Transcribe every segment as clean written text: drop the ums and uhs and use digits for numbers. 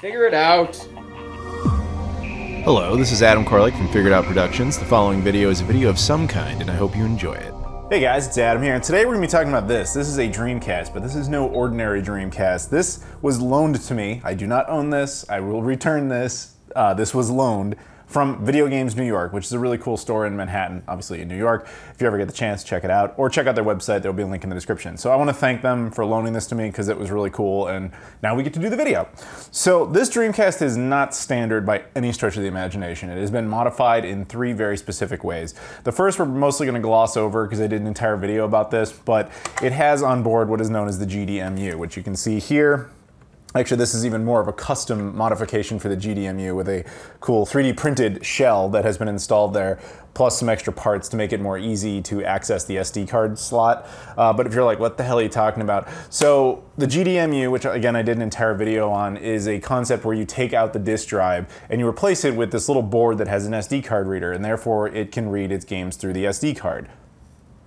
Figure it out. Hello, this is Adam Koralik from Figured Out Productions. The following video is a video of some kind, and I hope you enjoy it. Hey guys, it's Adam here, and today we're going to be talking about this. This is a Dreamcast, but this is no ordinary Dreamcast. This was loaned to me. I do not own this. I will return this. This was loaned from Videogames New York, which is a really cool store in Manhattan, obviously in New York. If you ever get the chance, check it out, or check out their website. There'll be a link in the description. So I want to thank them for loaning this to me because it was really cool, and now we get to do the video. So this Dreamcast is not standard by any stretch of the imagination. It has been modified in three very specific ways. The first we're mostly going to gloss over because I did an entire video about this, but it has on board what is known as the GDMU, which you can see here. Actually, this is even more of a custom modification for the GDMU with a cool 3D printed shell that has been installed there, plus some extra parts to make it more easy to access the SD card slot. But if you're like, what the hell are you talking about? So the GDMU, which again I did an entire video on, is a concept where you take out the disk drive and you replace it with this little board that has an SD card reader, and therefore it can read its games through the SD card.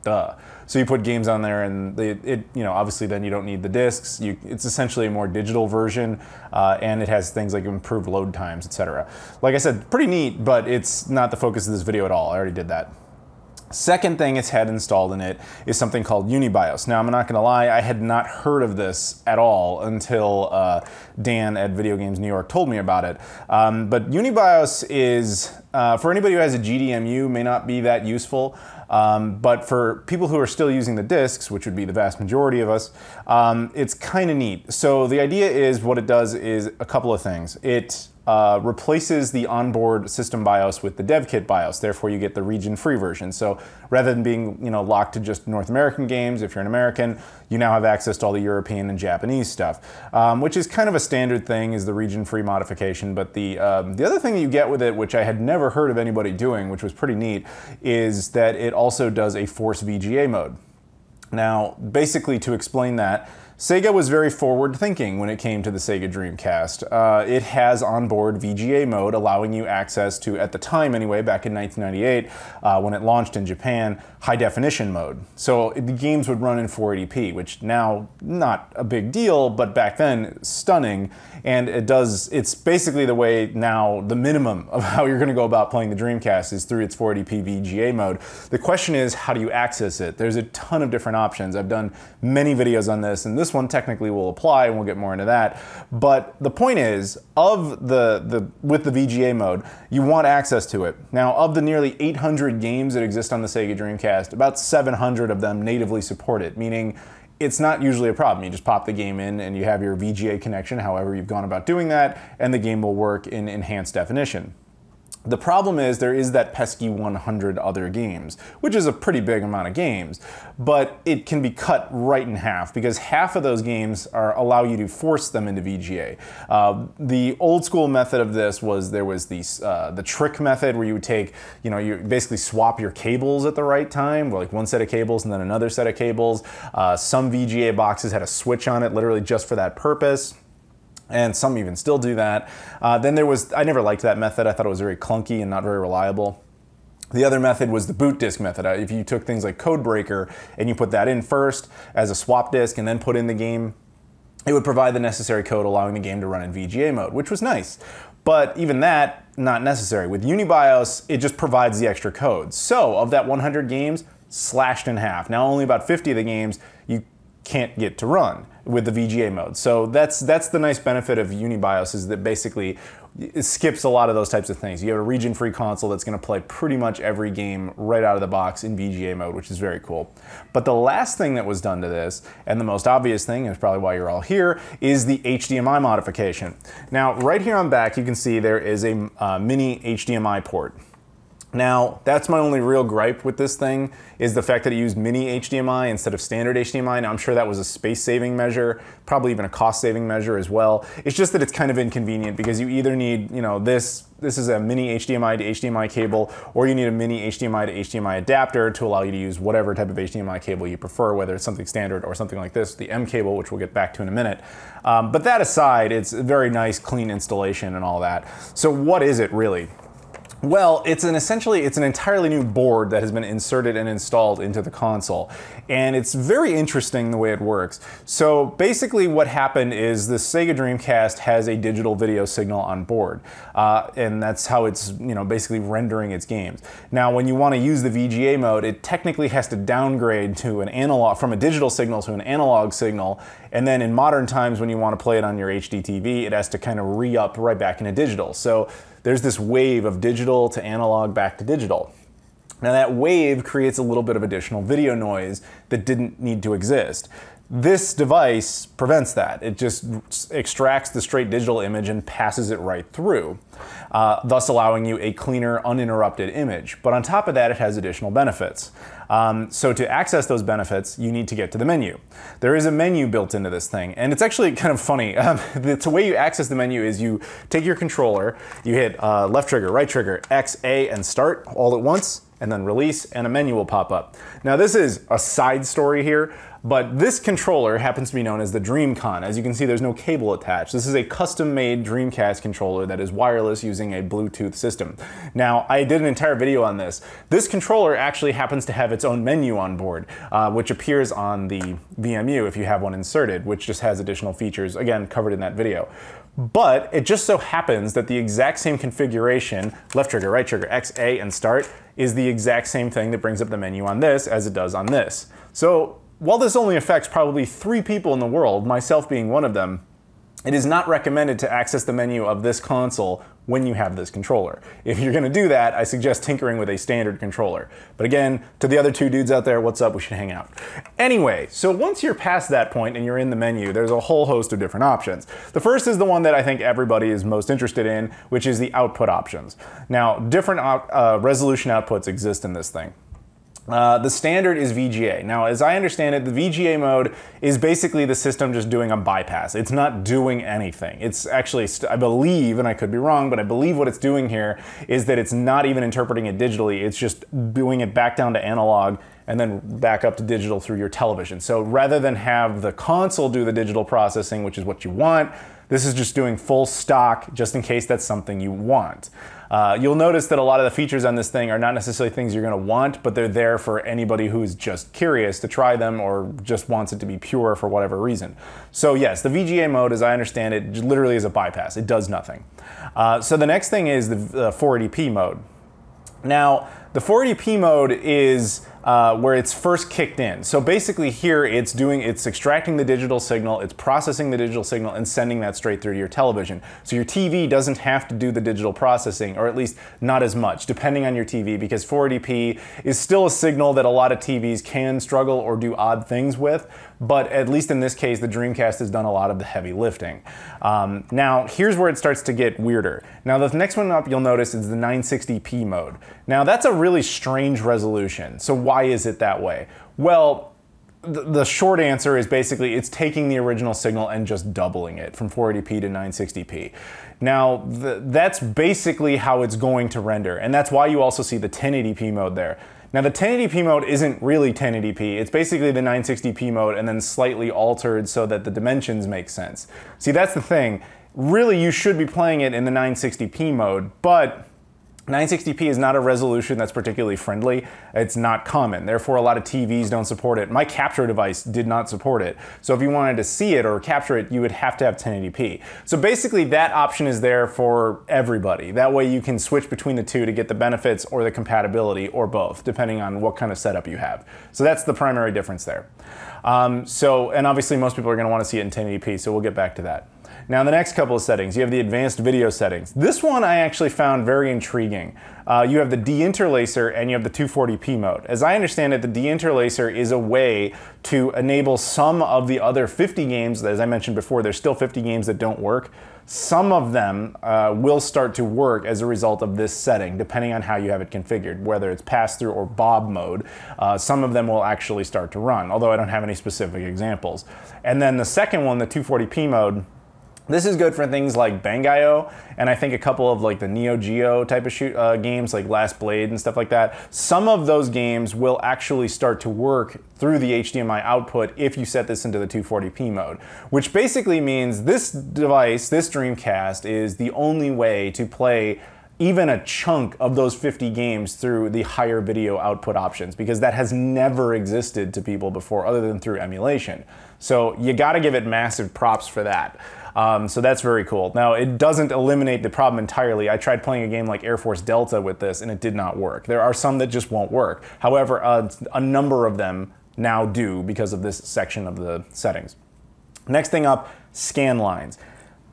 Duh. So you put games on there, and obviously then you don't need the discs. It's essentially a more digital version, and it has things like improved load times, etc. Like I said, pretty neat, but it's not the focus of this video at all. I already did that. Second thing it's had installed in it is something called UniBIOS. Now, I'm not gonna lie, I had not heard of this at all until Dan at Videogames New York told me about it. But UniBIOS is, for anybody who has a GDMU, may not be that useful. But for people who are still using the discs, which would be the vast majority of us, it's kind of neat. So the idea is, what it does is a couple of things. It replaces the onboard system BIOS with the dev kit BIOS. Therefore, you get the region-free version. So rather than being locked to just North American games, if you're an American, you now have access to all the European and Japanese stuff, which is kind of a standard thing, is the region-free modification. But the other thing that you get with it, which I had never heard of anybody doing, which was pretty neat, is that it also does a force VGA mode. Now, basically, to explain that, Sega was very forward-thinking when it came to the Sega Dreamcast. It has onboard VGA mode, allowing you access to, at the time anyway, back in 1998, when it launched in Japan, high-definition mode. So the games would run in 480p, which now, not a big deal, but back then, stunning. And it's basically the way now, the minimum of how you're going to go about playing the Dreamcast is through its 480p VGA mode. The question is, how do you access it? There's a ton of different options. I've done many videos on this, and this one technically will apply, and we'll get more into that. But the point is, with the VGA mode, you want access to it. Now, of the nearly 800 games that exist on the Sega Dreamcast, about 700 of them natively support it, meaning it's not usually a problem. You just pop the game in and you have your VGA connection, however you've gone about doing that, and the game will work in enhanced definition. The problem is there is that pesky 100 other games, which is a pretty big amount of games, but it can be cut right in half because half of those games allow you to force them into VGA. The old school method of this was the trick method where you would take, you basically swap your cables at the right time, like one set of cables and then another set of cables. Some VGA boxes had a switch on it literally just for that purpose. And some even still do that. Then I never liked that method. I thought it was very clunky and not very reliable. The other method was the boot disk method. If you took things like Codebreaker and you put that in first as a swap disk and then put in the game, it would provide the necessary code allowing the game to run in VGA mode, which was nice. But even that, not necessary. With UniBIOS, it just provides the extra code. So of that 100 games, slashed in half. Now only about 50 of the games you can't get to run with the VGA mode. So that's the nice benefit of UniBIOS, is that basically it skips a lot of those types of things. You have a region-free console that's going to play pretty much every game right out of the box in VGA mode, which is very cool. But the last thing that was done to this, and the most obvious thing, and is probably why you're all here, is the HDMI modification. Now, right here on back, you can see there is a mini HDMI port. Now, that's my only real gripe with this thing, is the fact that it used mini HDMI instead of standard HDMI. Now, I'm sure that was a space-saving measure, probably even a cost-saving measure as well. It's just that it's kind of inconvenient because you either need, this is a mini HDMI to HDMI cable, or you need a mini HDMI to HDMI adapter to allow you to use whatever type of HDMI cable you prefer, whether it's something standard or something like this, the M cable, which we'll get back to in a minute. But that aside, it's a very nice, clean installation and all that. So what is it really? Well, essentially it's an entirely new board that has been inserted and installed into the console. And it's very interesting the way it works. So basically what happened is the Sega Dreamcast has a digital video signal on board. And that's how it's, basically rendering its games. Now, when you want to use the VGA mode, it technically has to downgrade to an analog, from a digital signal to an analog signal. And then in modern times, when you want to play it on your HD TV, it has to kind of re-up right back into digital. So there's this wave of digital to analog back to digital. Now that wave creates a little bit of additional video noise that didn't need to exist. This device prevents that. It just extracts the straight digital image and passes it right through, thus allowing you a cleaner, uninterrupted image. But on top of that, it has additional benefits. So to access those benefits, you need to get to the menu. There is a menu built into this thing, and it's actually kind of funny. The way you access the menu is you take your controller, you hit left trigger, right trigger, X, A, and start all at once, and then release, and a menu will pop up. Now this is a side story here, but this controller happens to be known as the DreamCon. As you can see, there's no cable attached. This is a custom-made Dreamcast controller that is wireless using a Bluetooth system. Now, I did an entire video on this. This controller actually happens to have its own menu on board, which appears on the VMU if you have one inserted, which just has additional features, again, covered in that video. But it just so happens that the exact same configuration, left trigger, right trigger, X, A, and start, is the exact same thing that brings up the menu on this as it does on this. So while this only affects probably 3 people in the world, myself being one of them, it is not recommended to access the menu of this console when you have this controller. If you're gonna do that, I suggest tinkering with a standard controller. But again, to the other 2 dudes out there, what's up? We should hang out. Anyway, so once you're past that point and you're in the menu, there's a whole host of different options. The first is the one that I think everybody is most interested in, which is the output options. Now, different resolution outputs exist in this thing. The standard is VGA. Now, as I understand it, the VGA mode is basically the system just doing a bypass. It's not doing anything. It's actually, I believe, and I could be wrong, but I believe what it's doing here is that it's not even interpreting it digitally. It's just doing it back down to analog and then back up to digital through your television. So rather than have the console do the digital processing, which is what you want, this is just doing full stock just in case that's something you want. You'll notice that a lot of the features on this thing are not necessarily things you're gonna want, but they're there for anybody who's just curious to try them or just wants it to be pure for whatever reason. So yes, the VGA mode, as I understand it, literally is a bypass. It does nothing. So the next thing is the 480p mode. Now, the 480p mode is where it's first kicked in. So basically here it's extracting the digital signal, it's processing the digital signal and sending that straight through to your television. So your TV doesn't have to do the digital processing, or at least not as much, depending on your TV, because 480p is still a signal that a lot of TVs can struggle or do odd things with, but at least in this case, the Dreamcast has done a lot of the heavy lifting. Now, here's where it starts to get weirder. Now, the next one up you'll notice is the 960p mode. Now, that's a really strange resolution. So why is it that way? Well, the short answer is basically it's taking the original signal and just doubling it from 480p to 960p. Now, that's basically how it's going to render, and that's why you also see the 1080p mode there. Now, the 1080p mode isn't really 1080p. It's basically the 960p mode and then slightly altered so that the dimensions make sense. See, that's the thing. Really, you should be playing it in the 960p mode, but 960p is not a resolution that's particularly friendly. It's not common. Therefore, a lot of TVs don't support it. My capture device did not support it. So if you wanted to see it or capture it, you would have to have 1080p. So basically, that option is there for everybody. That way you can switch between the two to get the benefits or the compatibility or both, depending on what kind of setup you have. So that's the primary difference there. And obviously most people are gonna wanna see it in 1080p, so we'll get back to that. Now, the next couple of settings, you have the advanced video settings. This one I actually found very intriguing. You have the deinterlacer and you have the 240p mode. As I understand it, the deinterlacer is a way to enable some of the other 50 games. As I mentioned before, there's still 50 games that don't work. Some of them will start to work as a result of this setting, depending on how you have it configured, whether it's pass-through or Bob mode. Some of them will actually start to run, although I don't have any specific examples. And then the second one, the 240p mode, this is good for things like Bang.io, and I think a couple of like the Neo Geo type of games like Last Blade and stuff like that. Some of those games will actually start to work through the HDMI output if you set this into the 240p mode, which basically means this device, this Dreamcast, is the only way to play even a chunk of those 50 games through the higher video output options, because that has never existed to people before other than through emulation. So you gotta give it massive props for that. So that's very cool. Now, it doesn't eliminate the problem entirely. I tried playing a game like Air Force Delta with this and it did not work. There are some that just won't work. However, a number of them now do because of this section of the settings. Next thing up, scan lines.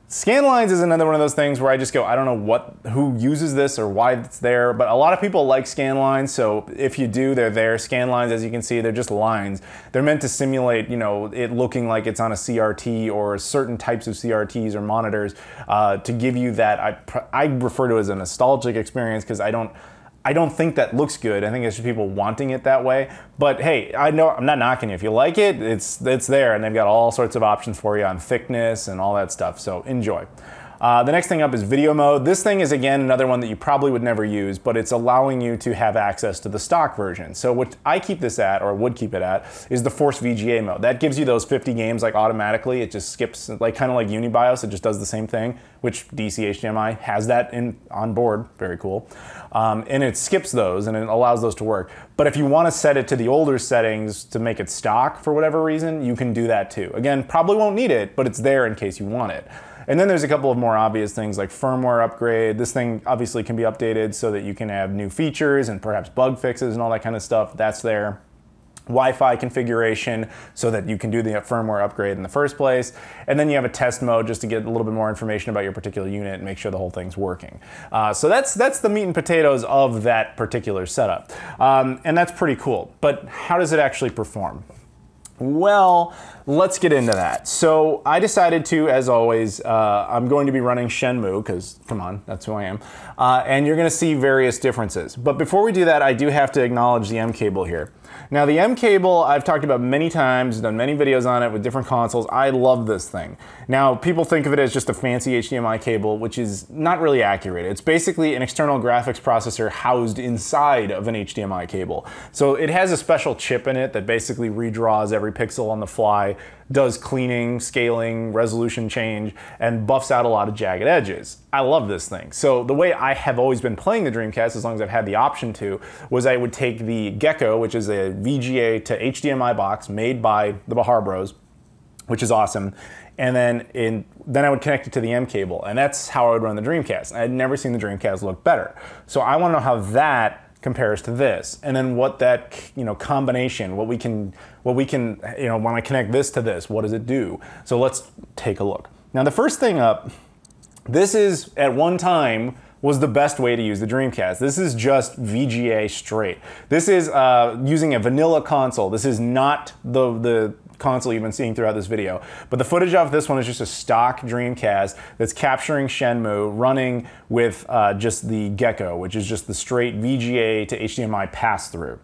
Scan lines is another one of those things where I just go, I don't know who uses this or why it's there, but a lot of people like scan lines, so if you do, they're there. Scan lines, as you can see, they're just lines. They're meant to simulate, you know, it looking like it's on a CRT or certain types of CRTs or monitors to give you that, I refer to it as a nostalgic experience, because I don't think that looks good. I think it's just people wanting it that way. But hey, I know I'm not knocking you. If you like it, it's there, and they've got all sorts of options for you on thickness and all that stuff. So enjoy. The next thing up is video mode. This thing is, again, another one that you probably would never use, but it's allowing you to have access to the stock version. So what I keep this at, or would keep it at, is the Force VGA mode. That gives you those 50 games like automatically. It just skips, like kind of like UniBIOS, it just does the same thing, which DCHDMI has that on board. Very cool. And it skips those and it allows those to work. But if you want to set it to the older settings to make it stock for whatever reason, you can do that too. Again, probably won't need it, but it's there in case you want it. And then there's a couple of more obvious things like firmware upgrade. This thing obviously can be updated so that you can have new features and perhaps bug fixes and all that kind of stuff. That's there. Wi-Fi configuration so that you can do the firmware upgrade in the first place. And then you have a test mode just to get a little bit more information about your particular unit and make sure the whole thing's working. So that's the meat and potatoes of that particular setup. And that's pretty cool. But how does it actually perform? Well, let's get into that. So I decided to, as always, I'm going to be running Shenmue, because come on, that's who I am. And you're going to see various differences. But before we do that, I do have to acknowledge the M cable here. Now the M cable, I've talked about many times, done many videos on it with different consoles. I love this thing. Now people think of it as just a fancy HDMI cable, which is not really accurate. It's basically an external graphics processor housed inside of an HDMI cable. So it has a special chip in it that basically redraws every pixel on the fly, does cleaning, scaling, resolution change, and buffs out a lot of jagged edges. I love this thing. So the way I have always been playing the Dreamcast, as long as I've had the option to, was I would take the Gecko, which is a VGA to HDMI box made by the Bahar Bros, which is awesome, and then I would connect it to the M cable, and that's how I would run the Dreamcast. I had never seen the Dreamcast look better. So I want to know how that compares to this, and then what that combination, what we can when I connect this to this, what does it do? So let's take a look. Now the first thing up, this is at one time was the best way to use the Dreamcast. This is just VGA straight. This is using a vanilla console. This is not the console you've been seeing throughout this video. But the footage of this one is just a stock Dreamcast that's capturing Shenmue running with just the Gecko, which is just the straight VGA to HDMI pass-through.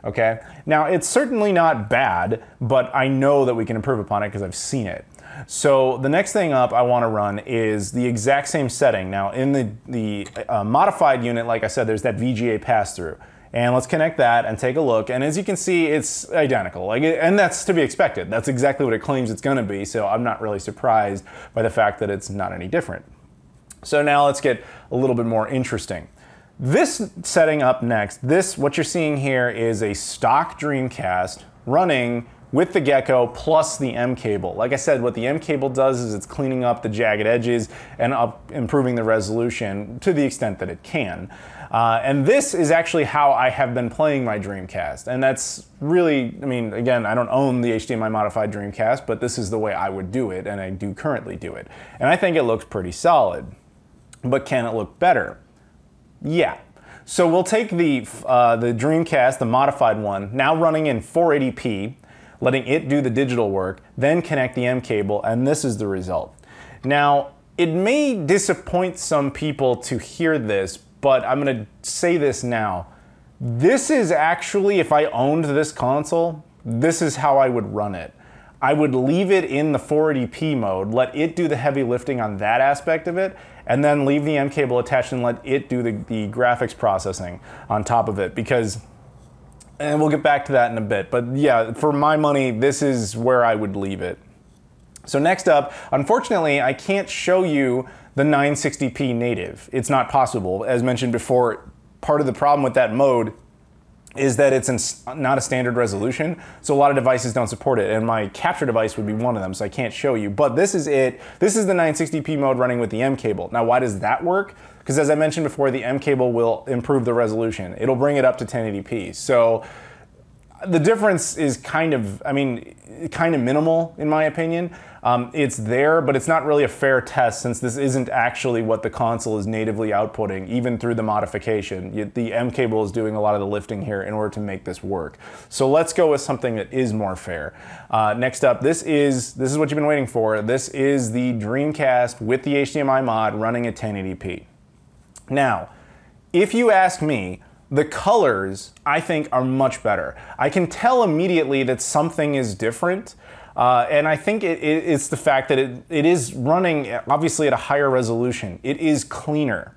Okay? Now, it's certainly not bad, but I know that we can improve upon it because I've seen it. So the next thing up I want to run is the exact same setting. Now, in the modified unit, like I said, there's that VGA pass-through. And let's connect that and take a look. And as you can see, it's identical. And that's to be expected. That's exactly what it claims it's going to be. So I'm not really surprised by the fact that it's not any different. So now let's get a little bit more interesting. This setting up next, what you're seeing here is a stock Dreamcast running with the Gecko plus the M cable. Like I said, what the M cable does is it's cleaning up the jagged edges and improving the resolution to the extent that it can. And this is actually how I have been playing my Dreamcast. And that's really, I mean, again, I don't own the HDMI modified Dreamcast, but this is the way I would do it, and I do currently do it. And I think it looks pretty solid. But can it look better? Yeah. So we'll take the Dreamcast, the modified one, now running in 480p, letting it do the digital work, then connect the M cable, and this is the result. Now, it may disappoint some people to hear this, but I'm going to say this now. This is actually, if I owned this console, this is how I would run it. I would leave it in the 480p mode, let it do the heavy lifting on that aspect of it, and then leave the M cable attached and let it do the graphics processing on top of it, because, and we'll get back to that in a bit, but yeah, for my money, this is where I would leave it. So next up, unfortunately, I can't show you the 960p native. It's not possible. As mentioned before, part of the problem with that mode is that it's not a standard resolution, so a lot of devices don't support it, and my capture device would be one of them, so I can't show you. But this is it. This is the 960p mode running with the M cable. Now, why does that work? Because as I mentioned before, the M cable will improve the resolution. It'll bring it up to 1080p. So the difference is kind of minimal in my opinion. It's there, but it's not really a fair test since this isn't actually what the console is natively outputting, even through the modification. The M cable is doing a lot of the lifting here in order to make this work. So let's go with something that is more fair. Next up, this is what you've been waiting for. This is the Dreamcast with the HDMI mod running at 1080p. Now, if you ask me, the colors, I think, are much better. I can tell immediately that something is different, and I think it's the fact that it is running, obviously, at a higher resolution. It is cleaner,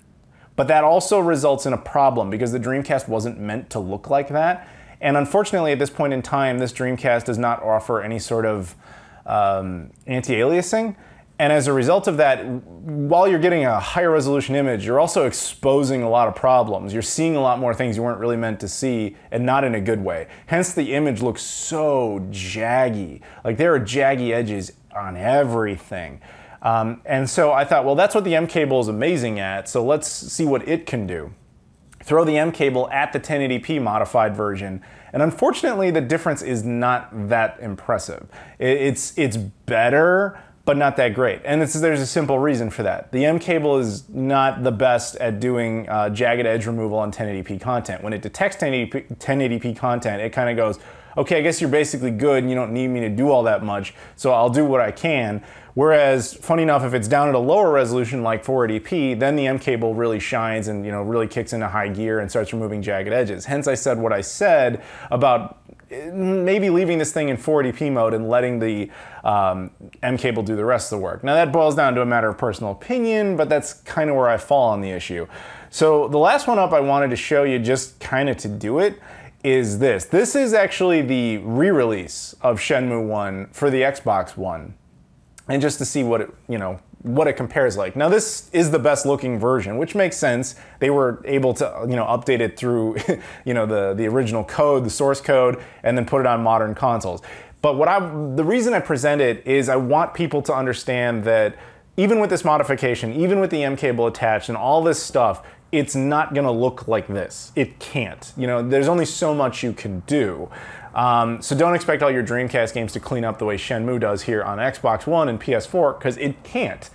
but that also results in a problem because the Dreamcast wasn't meant to look like that, and unfortunately, at this point in time, this Dreamcast does not offer any sort of anti-aliasing. And as a result of that, while you're getting a higher resolution image, you're also exposing a lot of problems. You're seeing a lot more things you weren't really meant to see, and not in a good way. Hence, the image looks so jaggy. Like, there are jaggy edges on everything. And so I thought, well, that's what the M cable is amazing at, so let's see what it can do. Throw the M cable at the 1080p modified version, and unfortunately, the difference is not that impressive. It's better, but not that great. And there's a simple reason for that. The M cable is not the best at doing jagged edge removal on 1080p content. When it detects 1080p content, it kind of goes, okay, I guess you're basically good and you don't need me to do all that much, so I'll do what I can. Whereas, funny enough, if it's down at a lower resolution like 480p, then the M cable really shines and really kicks into high gear and starts removing jagged edges. Hence, I said what I said about maybe leaving this thing in 480p mode and letting the M cable do the rest of the work. Now that boils down to a matter of personal opinion, but that's kind of where I fall on the issue. So the last one up I wanted to show you just kind of to do it is this. This is actually the re-release of Shenmue 1 for the Xbox One. And just to see what it, what it compares like. Now this is the best looking version, which makes sense. They were able to, update it through, the original code, the source code, and then put it on modern consoles. But the reason I present it is I want people to understand that even with this modification, even with the M cable attached and all this stuff, it's not gonna look like this. It can't. There's only so much you can do. So don't expect all your Dreamcast games to clean up the way Shenmue does here on Xbox One and PS4, because it can't.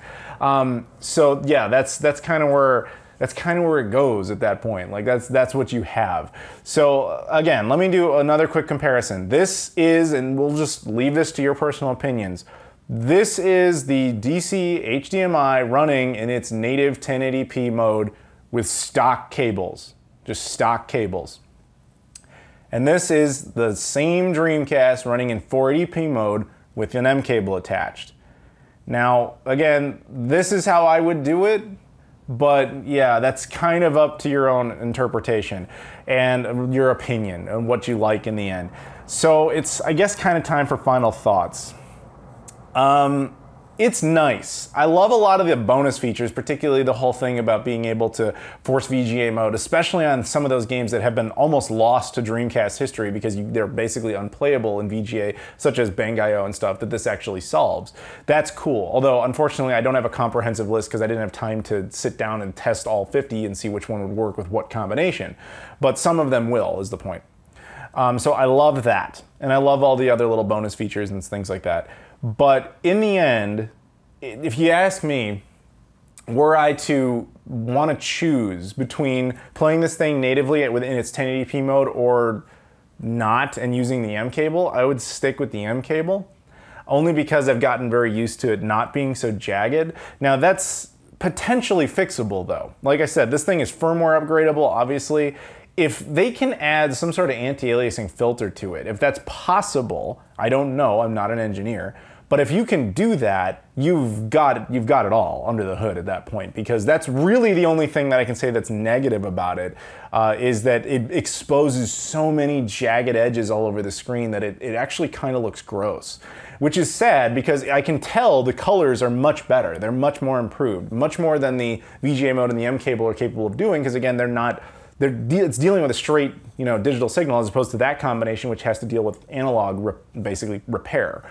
So yeah, that's kind of where it goes at that point. Like that's what you have. So again, let me do another quick comparison. This is, and we'll just leave this to your personal opinions. This is the DCHDMI running in its native 1080p mode with stock cables, just stock cables. And this is the same Dreamcast running in 480p mode with an M cable attached. Now, again, this is how I would do it, but yeah, that's kind of up to your own interpretation and your opinion and what you like in the end. So it's, I guess, kind of time for final thoughts. It's nice. I love a lot of the bonus features, particularly the whole thing about being able to force VGA mode, especially on some of those games that have been almost lost to Dreamcast history because they're basically unplayable in VGA, such as Bangai-O and stuff, that this actually solves. That's cool. Although, unfortunately, I don't have a comprehensive list because I didn't have time to sit down and test all 50 and see which one would work with what combination. But some of them will, is the point. So I love that. And I love all the other little bonus features and things like that. But in the end, if you ask me, were I to want to choose between playing this thing natively within its 1080p mode or not and using the M cable, I would stick with the M cable, only because I've gotten very used to it not being so jagged. Now that's potentially fixable though. Like I said, this thing is firmware upgradable, obviously. If they can add some sort of anti-aliasing filter to it, if that's possible, I don't know, I'm not an engineer, but if you can do that, you've got it all under the hood at that point, because that's really the only thing that I can say that's negative about it, is that it exposes so many jagged edges all over the screen that it actually kind of looks gross. which is sad because I can tell the colors are much better. They're much more improved, much more than the VGA mode and the M cable are capable of doing, because again, it's dealing with a straight, digital signal as opposed to that combination, which has to deal with analog, basically repair.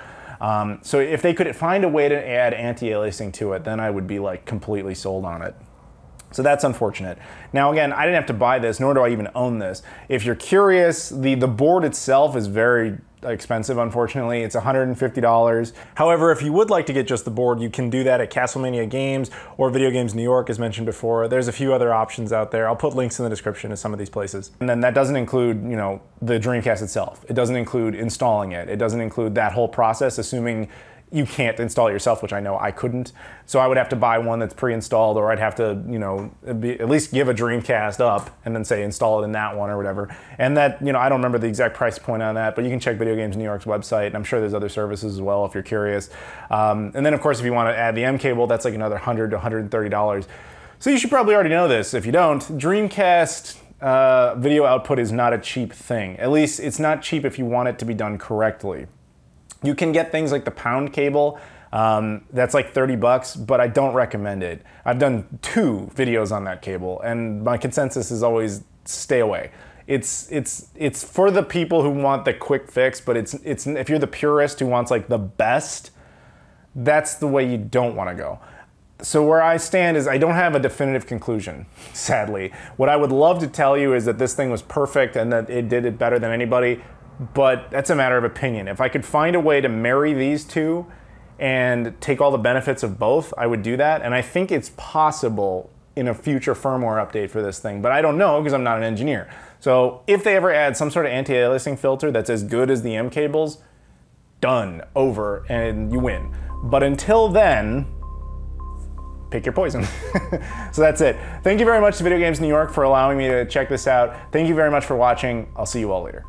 So if they could find a way to add anti-aliasing to it, then I would be like completely sold on it. So that's unfortunate. Now again, I didn't have to buy this, nor do I even own this. If you're curious, the board itself is very expensive, unfortunately. It's $150. However, if you would like to get just the board, you can do that at Castlemania Games or Videogames New York, as mentioned before. There's a few other options out there. I'll put links in the description to some of these places. And then that doesn't include, the Dreamcast itself. It doesn't include installing it. It doesn't include that whole process, assuming you can't install it yourself, which I know I couldn't. So I would have to buy one that's pre-installed, or I'd have to, at least give a Dreamcast up and then say install it in that one or whatever. And that, I don't remember the exact price point on that, but you can check Videogames New York's website, and I'm sure there's other services as well if you're curious. And then of course, if you want to add the M cable, that's like another $100 to $130. So you should probably already know this. If you don't, Dreamcast video output is not a cheap thing. At least it's not cheap if you want it to be done correctly. You can get things like the pound cable, that's like $30, but I don't recommend it. I've done 2 videos on that cable, and my consensus is always stay away. It's for the people who want the quick fix, but it's if you're the purist who wants like the best, that's the way you don't want to go. So where I stand is I don't have a definitive conclusion, sadly. What I would love to tell you is that this thing was perfect and that it did it better than anybody. But that's a matter of opinion. If I could find a way to marry these two and take all the benefits of both, I would do that. And I think it's possible in a future firmware update for this thing, but I don't know because I'm not an engineer. So if they ever add some sort of anti-aliasing filter that's as good as the M cables, done, over, and you win. But until then, pick your poison. So that's it. Thank you very much to Videogames New York for allowing me to check this out. Thank you very much for watching. I'll see you all later.